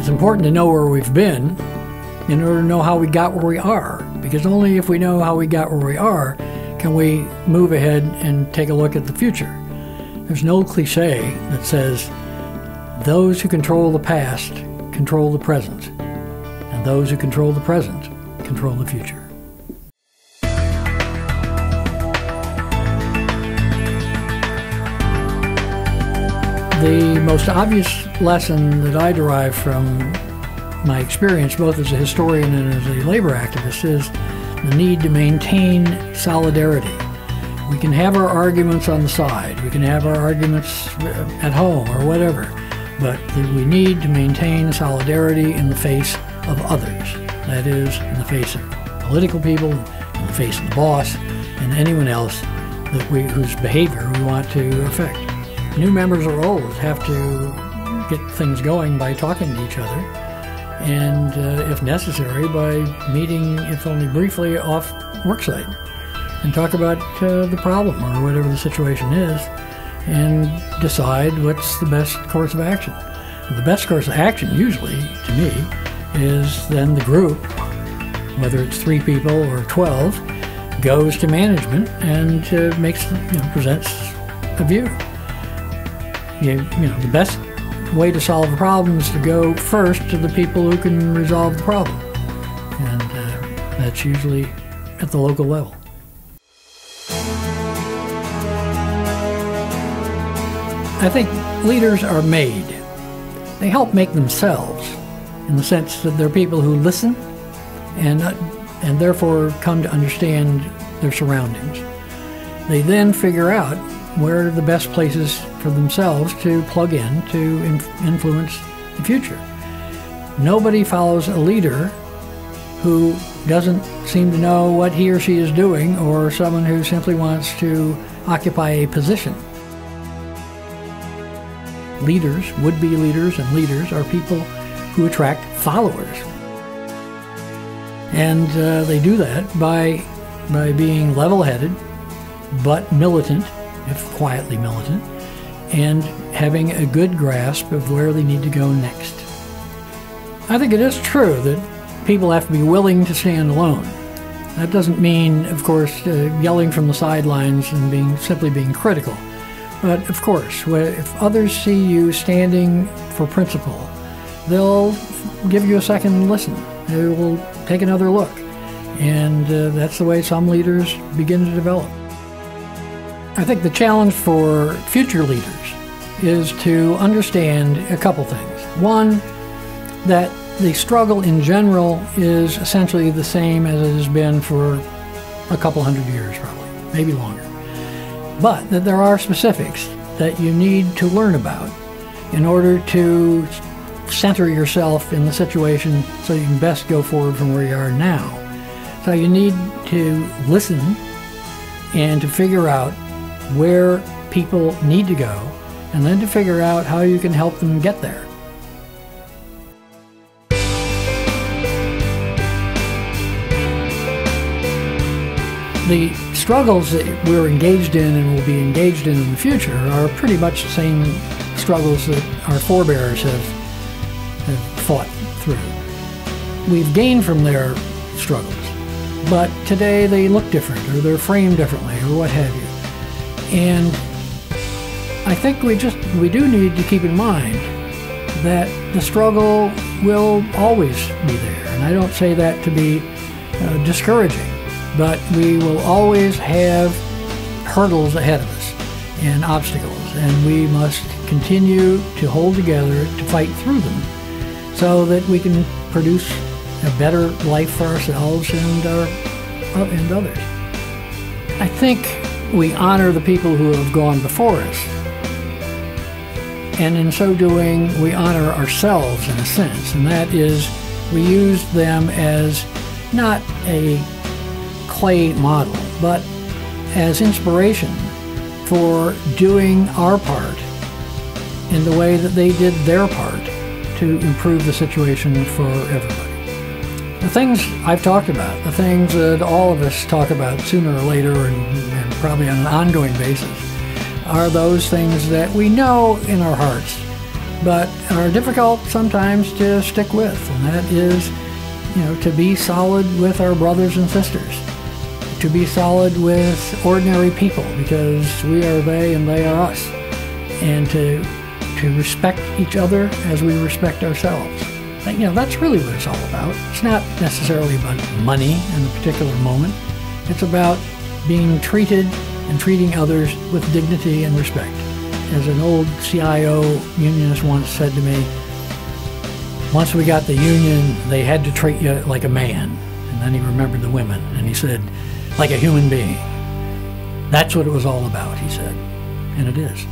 It's important to know where we've been in order to know how we got where we are, because only if we know how we got where we are can we move ahead and take a look at the future. There's no cliche that says those who control the past control the present, and those who control the present control the future. The most obvious lesson that I derive from my experience, both as a historian and as a labor activist, is the need to maintain solidarity. We can have our arguments on the side, we can have our arguments at home or whatever, but we need to maintain solidarity in the face of others. That is, in the face of political people, in the face of the boss, and anyone else whose behavior we want to affect. New members or old have to get things going by talking to each other, and if necessary, by meeting, if only briefly, off worksite, and talk about the problem or whatever the situation is, and decide what's the best course of action. The best course of action, usually, to me, is then the group, whether it's 3 people or 12, goes to management and presents a view. The best way to solve a problem is to go first to the people who can resolve the problem, and that's usually at the local level. I think leaders are made. They help make themselves, in the sense that they're people who listen and therefore come to understand their surroundings. They then figure out where are the best places for themselves to plug in to influence the future. Nobody follows a leader who doesn't seem to know what he or she is doing, or someone who simply wants to occupy a position. Leaders, would-be leaders, and leaders are people who attract followers. And they do that by being level-headed, but militant, if quietly militant, and having a good grasp of where they need to go next. I think it is true that people have to be willing to stand alone. That doesn't mean, of course, yelling from the sidelines and simply being critical. But of course, if others see you standing for principle, they'll give you a second listen. They will take another look. And that's the way some leaders begin to develop. I think the challenge for future leaders is to understand a couple things. One, that the struggle in general is essentially the same as it has been for a couple hundred years, probably, maybe longer. But that there are specifics that you need to learn about in order to center yourself in the situation so you can best go forward from where you are now. So you need to listen and to figure out where people need to go, and then to figure out how you can help them get there. The struggles that we're engaged in and will be engaged in the future are pretty much the same struggles that our forebears have fought through. We've gained from their struggles, but today they look different, or they're framed differently, or what have you. And I think we do need to keep in mind that the struggle will always be there. And I don't say that to be discouraging, but we will always have hurdles ahead of us and obstacles, and we must continue to hold together to fight through them so that we can produce a better life for ourselves and others. I think we honor the people who have gone before us, and in so doing we honor ourselves in a sense, and that is we use them as not a clay model, but as inspiration for doing our part in the way that they did their part to improve the situation for everybody. The things I've talked about, the things that all of us talk about sooner or later and probably on an ongoing basis, are those things that we know in our hearts but are difficult sometimes to stick with, and that is, to be solid with our brothers and sisters, to be solid with ordinary people, because we are they and they are us, and to respect each other as we respect ourselves. That's really what it's all about. It's not necessarily about money in a particular moment. It's about being treated and treating others with dignity and respect. As an old CIO unionist once said to me, once we got the union, they had to treat you like a man. And then he remembered the women, and he said, like a human being. That's what it was all about, he said. And it is.